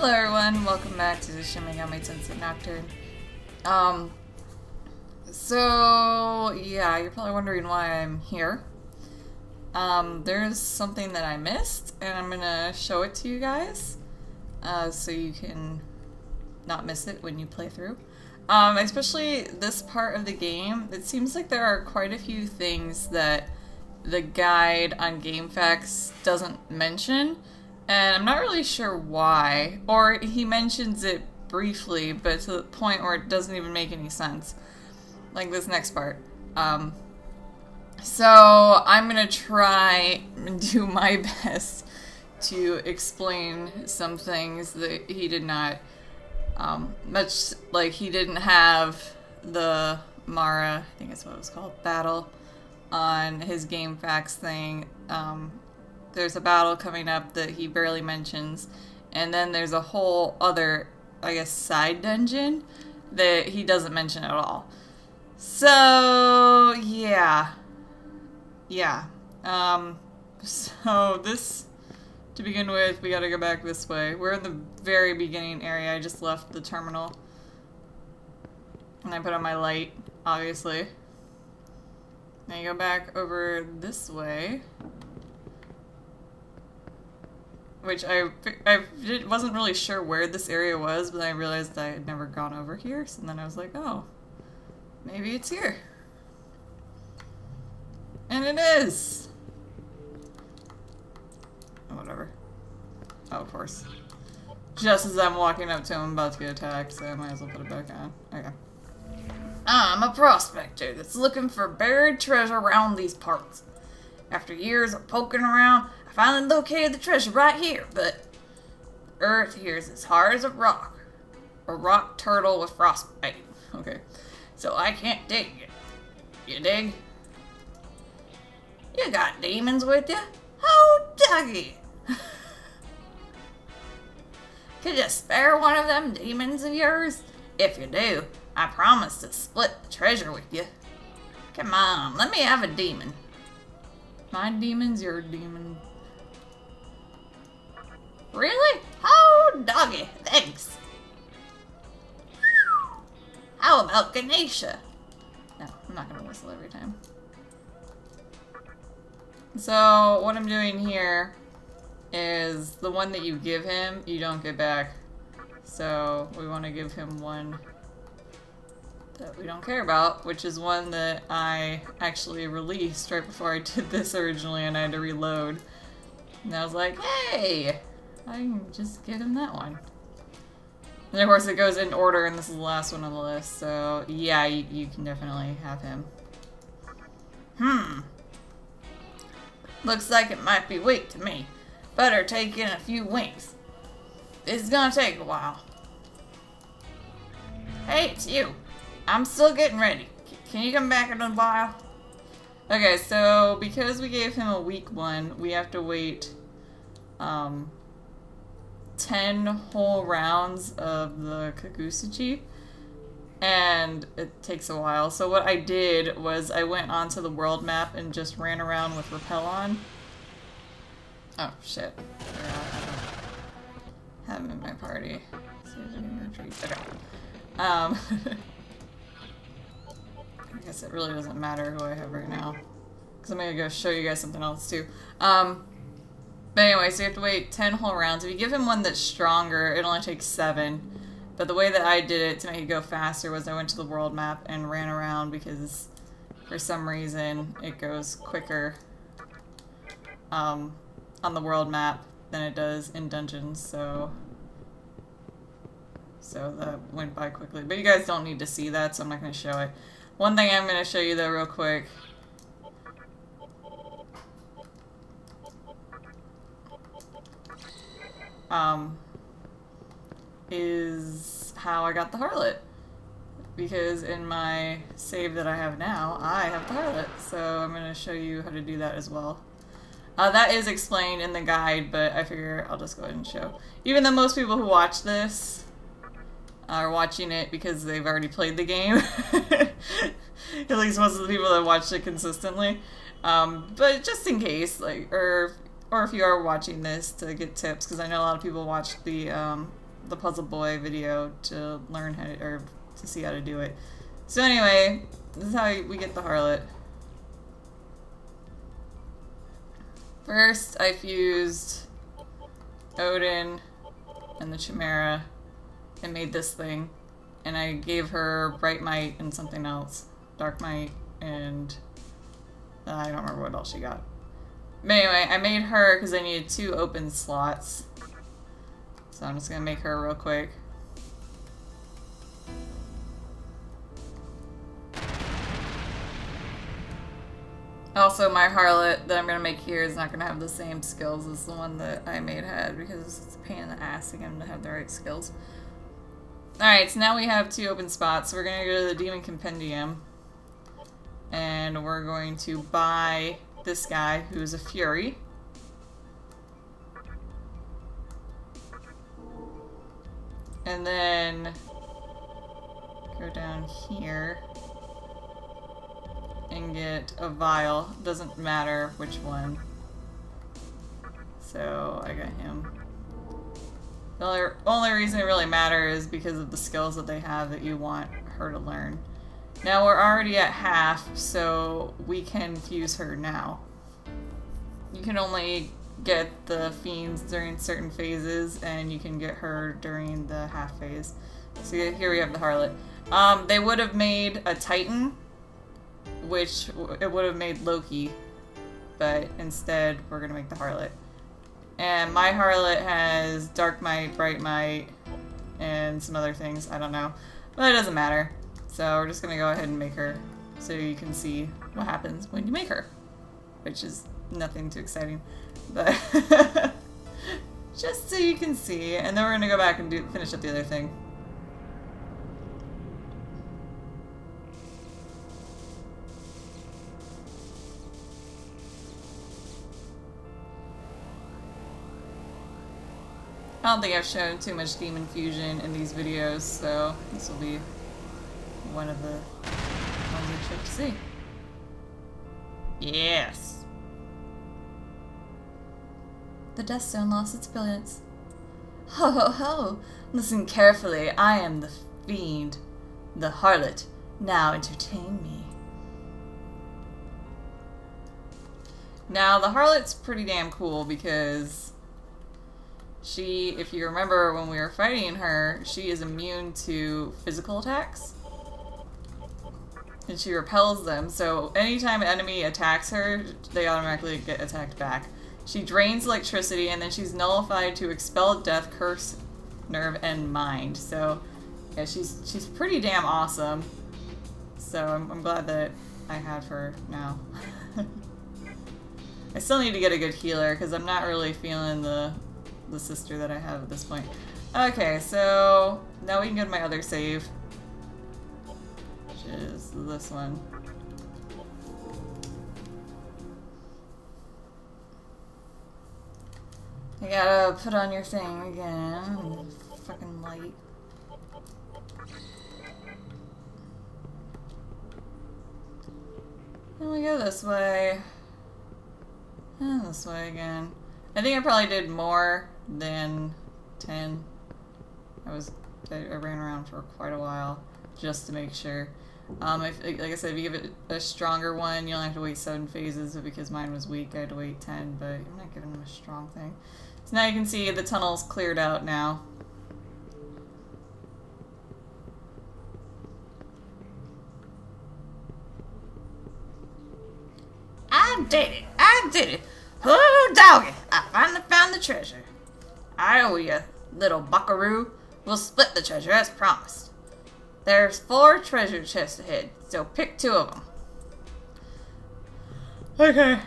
Hello everyone, welcome back to the Shin Megami Tensei Nocturne. So yeah, you're probably wondering why I'm here. There's something that I missed, and I'm gonna show it to you guys, so you can not miss it when you play through. Especially this part of the game, it seems like there are quite a few things that the guide on GameFAQs doesn't mention. And I'm not really sure why, or he mentions it briefly, but to the point where it doesn't even make any sense. Like this next part. So I'm gonna try and do my best to explain some things that he did not, much like he didn't have the Mara, I think that's what it was called, battle on his GameFAQs thing. There's a battle coming up that he barely mentions, and then there's a whole other, I guess, side dungeon that he doesn't mention at all. So, yeah. So this, to begin with, we gotta go back this way. We're in the very beginning area. I just left the terminal. And I put on my light, obviously. Now you go back over this way. Which I wasn't really sure where this area was, but I realized I had never gone over here, so then I was like, oh, maybe it's here. And it is! Oh, whatever. Oh, of course. Just as I'm walking up to him, I'm about to get attacked, so I might as well put it back on. Okay. I'm a prospector that's looking for buried treasure around these parts. After years of poking around, I finally located the treasure right here, but the earth here is as hard as a rock. A rock turtle with frostbite. Okay, so I can't dig it. You dig? You got demons with you? Oh, doggy! Could you spare one of them demons of yours? If you do, I promise to split the treasure with you. Come on, let me have a demon. My demon's your demon. Really? Oh, doggy, thanks. How about Ganesha? No, I'm not gonna whistle every time. So, what I'm doing here is the one that you give him, you don't get back. So, we want to give him one that we don't care about, which is one that I actually released right before I did this originally, and I had to reload. And I was like, hey! I can just give him that one. And of course it goes in order, and this is the last one on the list, so yeah, you can definitely have him. Looks like it might be weak to me. Better take in a few winks. This is gonna take a while. Hey, it's you. I'm still getting ready. Can you come back in a while? Okay, so because we gave him a weak one, we have to wait 10 whole rounds of the Kagusuchi, and it takes a while. So what I did was I went onto the world map and just ran around with rappel on. Oh shit. I don't have him in my party. Okay. I guess it really doesn't matter who I have right now, because I'm gonna go show you guys something else too. But anyway, so you have to wait 10 whole rounds. If you give him one that's stronger, it only takes 7. But the way that I did it to make it go faster was I went to the world map and ran around, because for some reason it goes quicker on the world map than it does in dungeons, so that went by quickly. But you guys don't need to see that, so I'm not going to show it. One thing I'm going to show you though real quick is how I got the harlot. Because in my save that I have now, I have the harlot. So I'm going to show you how to do that as well. That is explained in the guide, but I figure I'll just go ahead and show. Even though most people who watch this are watching it because they've already played the game. At least most of the people that watched it consistently. But just in case, like, or if you are watching this to get tips, because I know a lot of people watch the the Puzzle Boy video to learn how to, or to see how to do it. So anyway, this is how we get the Harlot. First, I fused Odin and the Chimera and made this thing. And I gave her Bright Might and something else. Dark Might and... I don't remember what else she got. But anyway, I made her because I needed 2 open slots. So I'm just going to make her real quick. Also, my Harlot that I'm going to make here is not going to have the same skills as the one that I made had because it's a pain in the ass to get them to have the right skills. Alright, so now we have 2 open spots. So we're going to go to the Demon Compendium. And we're going to buy this guy who's a Fury. And then go down here and get a vial. Doesn't matter which one. So I got him. The only reason it really matters is because of the skills that they have that you want her to learn. Now we're already at half, so we can fuse her now. You can only get the fiends during certain phases, and you can get her during the half phase. So here we have the Harlot. They would have made a Titan, which it would have made Loki, but instead we're gonna make the Harlot. And my Harlot has Dark Might, Bright Might, and some other things, I don't know. But it doesn't matter. So we're just gonna go ahead and make her so you can see what happens when you make her. Which is nothing too exciting. But just so you can see. And then we're gonna go back and finish up the other thing. I don't think I've shown too much demon fusion in these videos, so this will be one of the ones you should see. Yes! The Death Stone lost its brilliance. Ho ho ho! Listen carefully, I am the Fiend, the Harlot. Now entertain me. Now, the Harlot's pretty damn cool because she, if you remember when we were fighting her, she is immune to physical attacks. And she repels them, so anytime an enemy attacks her, they automatically get attacked back. She drains electricity, and then she's nullified to expel death, curse, nerve, and mind. So, yeah, she's pretty damn awesome. So I'm glad that I have her now. I still need to get a good healer, because I'm not really feeling the sister that I have at this point. Okay, so now we can go to my other save, which is this one. You gotta put on your thing again. Fucking light. And we go this way. And this way again. I think I probably did more than 10. I ran around for quite a while just to make sure. Like I said, if you give it a stronger one, you only have to wait 7 phases, but because mine was weak, I had to wait 10, but I'm not giving them a strong thing. So now you can see the tunnel's cleared out now. I did it! I did it! Oh, doggy! I finally found the treasure. I owe you, little buckaroo. We'll split the treasure as promised. There's 4 treasure chests ahead, so pick 2 of them. Okay.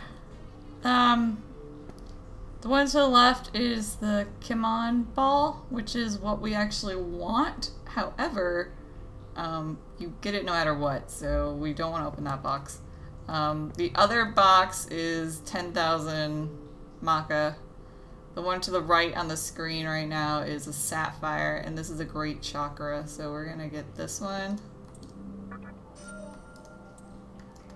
The one to the left is the Kimon ball, which is what we actually want. However, you get it no matter what, so we don't want to open that box. The other box is 10,000 Maka. The one to the right on the screen right now is a sapphire, and this is a great chakra, so we're gonna get this one.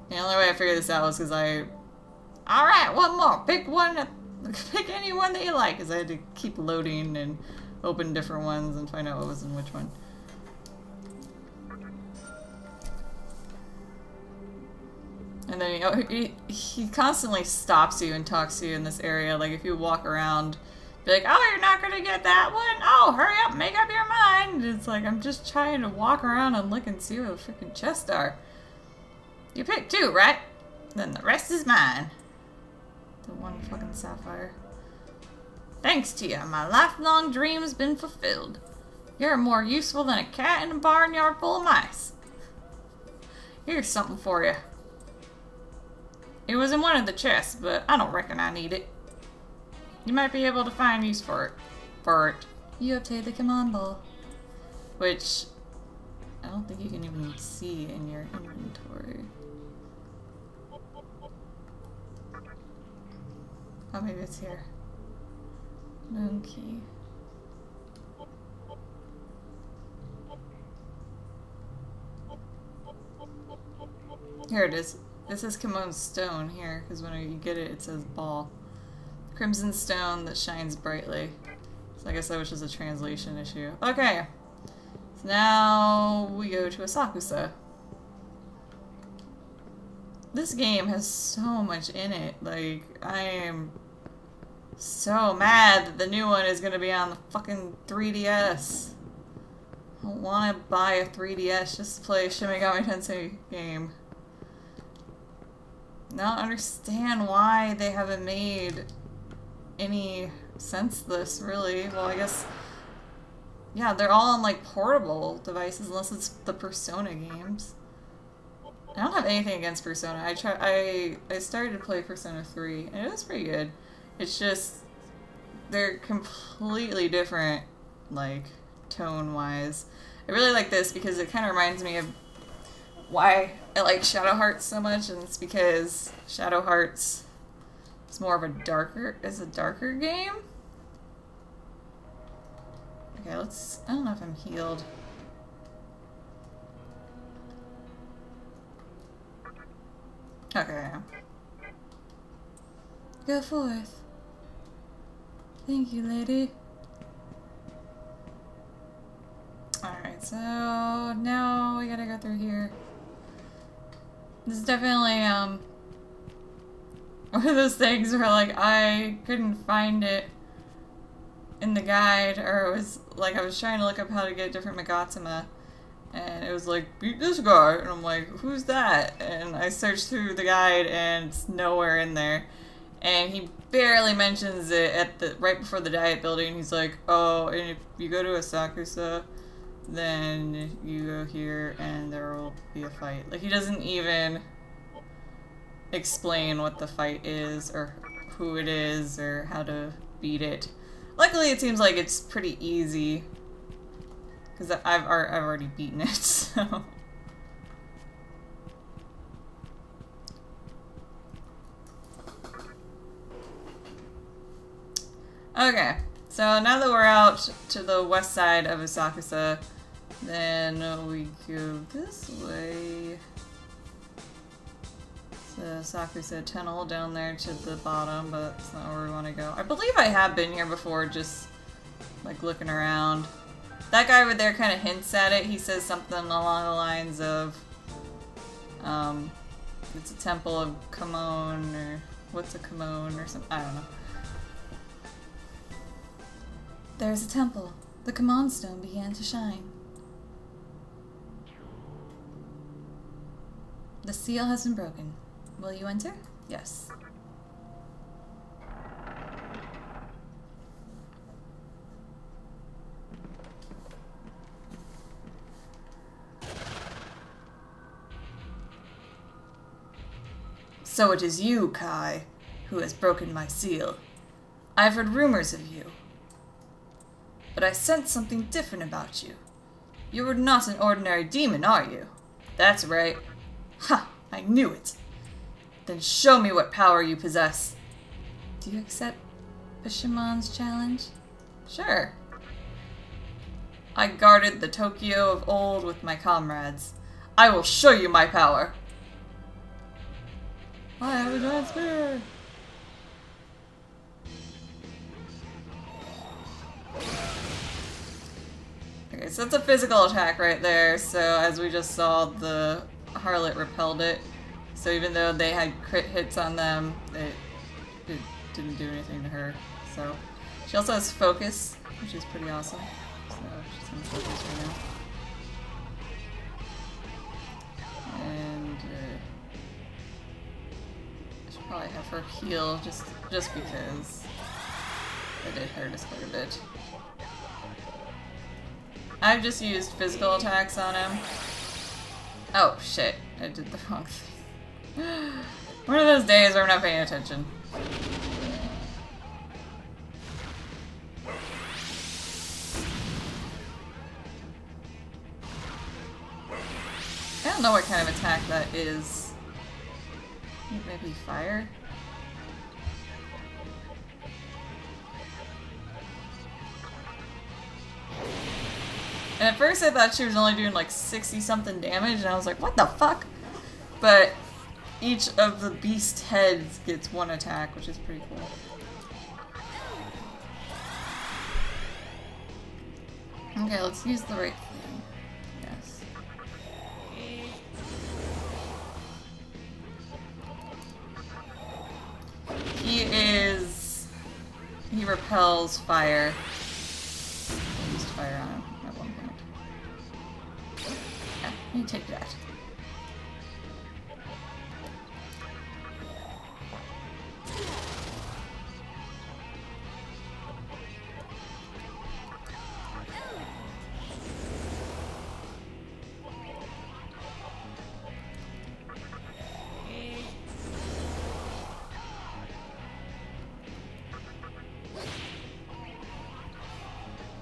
The only way I figured this out was because alright, one more! Pick one, pick any one that you like, because I had to keep loading and open different ones and find out what was in which one. And then he constantly stops you and talks to you in this area. Like if you walk around, be like, oh, you're not gonna get that one? Oh, hurry up, make up your mind. It's like, I'm just trying to walk around and look and see where the freaking chests are. You picked 2, right? Then the rest is mine. The one fucking sapphire. Thanks to you, my lifelong dream has been fulfilled. You're more useful than a cat in a barnyard full of mice. Here's something for you. It was in one of the chests, but I don't reckon I need it. You might be able to find use for it. You obtained the Kimon ball. Which, I don't think you can even see in your inventory. Oh, maybe it's here. No key. Here it is. This is Kimon's stone here, because when you get it, it says ball. Crimson stone that shines brightly. So I guess that was just a translation issue. Okay. So now we go to Asakusa. This game has so much in it. Like, I am so mad that the new one is going to be on the fucking 3DS. I don't want to buy a 3DS just to play a Shin Megami Tensei game. I don't understand why they haven't made any senseless, really. Well, I guess, yeah, they're all on, like, portable devices, unless it's the Persona games. I don't have anything against Persona. I started to play Persona 3, and it was pretty good. It's just, they're completely different, like, tone-wise. I really like this because it kind of reminds me of why I like Shadow Hearts so much, and it's because Shadow Hearts is more of a darker game. Okay, let's, I don't know if I'm healed. Okay. Go forth. Thank you, lady. Alright, so now we gotta go through here. This is definitely, one of those things where, like, I couldn't find it in the guide, or it was, like, I was trying to look up how to get different Megatama, and it was like, beat this guy, and I'm like, who's that? And I searched through the guide, and it's nowhere in there. And he barely mentions it at the right before the diet building. He's like, oh, and if you go to Asakusa, then you go here, and there will be a fight. Like, he doesn't even explain what the fight is, or who it is, or how to beat it. Luckily, it seems like it's pretty easy, because I've already beaten it, so. Okay, so now that we're out to the west side of Asakusa, then we go this way. The Asakusa tunnel down there to the bottom, but that's not where we want to go. I believe I have been here before, just like looking around. That guy over there kind of hints at it. He says something along the lines of, it's a temple of Kimon, or what's a Kimon, or something. I don't know. There's a temple. The Kimon stone began to shine. The seal has been broken. Will you enter? Yes. So it is you, Kai, who has broken my seal. I've heard rumors of you. But I sense something different about you. You are not an ordinary demon, are you? That's right. Ha! I knew it. Then show me what power you possess. Do you accept Bishamon's challenge? Sure. I guarded the Tokyo of old with my comrades. I will show you my power. I have a giant spear. Okay, so it's a physical attack right there, so as we just saw, the Harlot repelled it. So even though they had crit hits on them, it didn't do anything to her. So she also has focus, which is pretty awesome. So she's gonna focus right now. And I should probably have her heal just because it did hurt us quite a bit. I've just used physical attacks on him. Oh shit, I did the wrong thing. One of those days where I'm not paying attention. I don't know what kind of attack that is. Maybe fire? And at first I thought she was only doing like 60-something damage, and I was like, what the fuck? But each of the beast heads gets one attack, which is pretty cool. Okay, let's use the right thing. Yes. He repels fire. I used fire on him at one point. Yeah, you take that.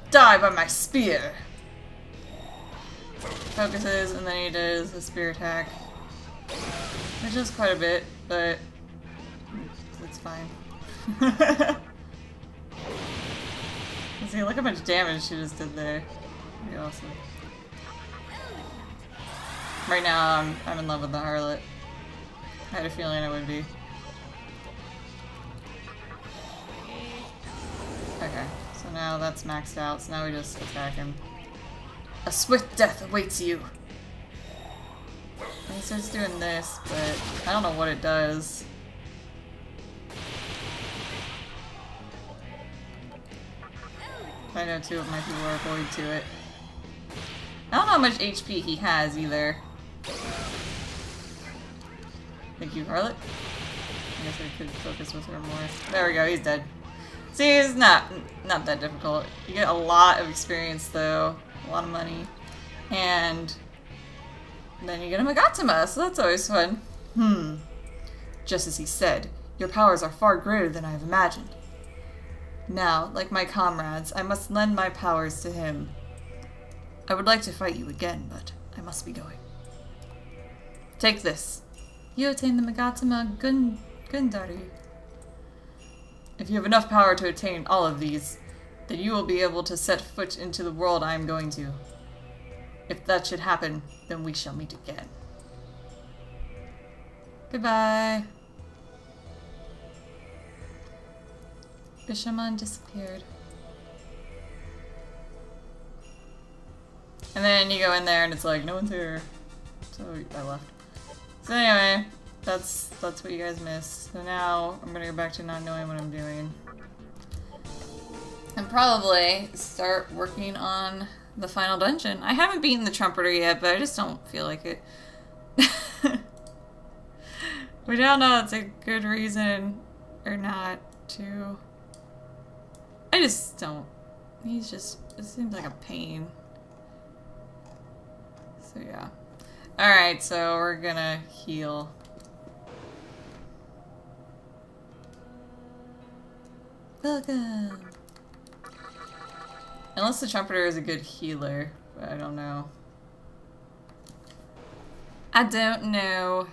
Die by my spear! Focuses, and then he does a spear attack. Which is quite a bit, but it's fine. See, look how much damage she just did there. Pretty awesome. Right now, I'm in love with the Harlot. I had a feeling I would be. Okay. So now that's maxed out, so now we just attack him. A swift death awaits you! And he starts doing this, but I don't know what it does. I know two of my people are void to it. I don't know how much HP he has either. Thank you, Harlot. I guess I could focus with her more. There we go, he's dead. See, it's not that difficult. You get a lot of experience though, a lot of money, and then you get a Megatama, so that's always fun. Just as he said, your powers are far greater than I have imagined. Now, like my comrades, I must lend my powers to him. I would like to fight you again, but I must be going. Take this. You attain the Megatama Gundari. If you have enough power to attain all of these, then you will be able to set foot into the world I am going to. If that should happen, then we shall meet again. Goodbye. Bishamon disappeared. And then you go in there and it's like, no one's here. So I left. So anyway, that's what you guys missed. So now I'm gonna go back to not knowing what I'm doing. And probably start working on the final dungeon. I haven't beaten the Trumpeter yet, but I just don't feel like it. We don't know if it's a good reason or not to. I just don't. He's just, it seems like a pain. So yeah. Alright, so we're gonna heal. Welcome! Unless the Trumpeter is a good healer, but I don't know. I don't know.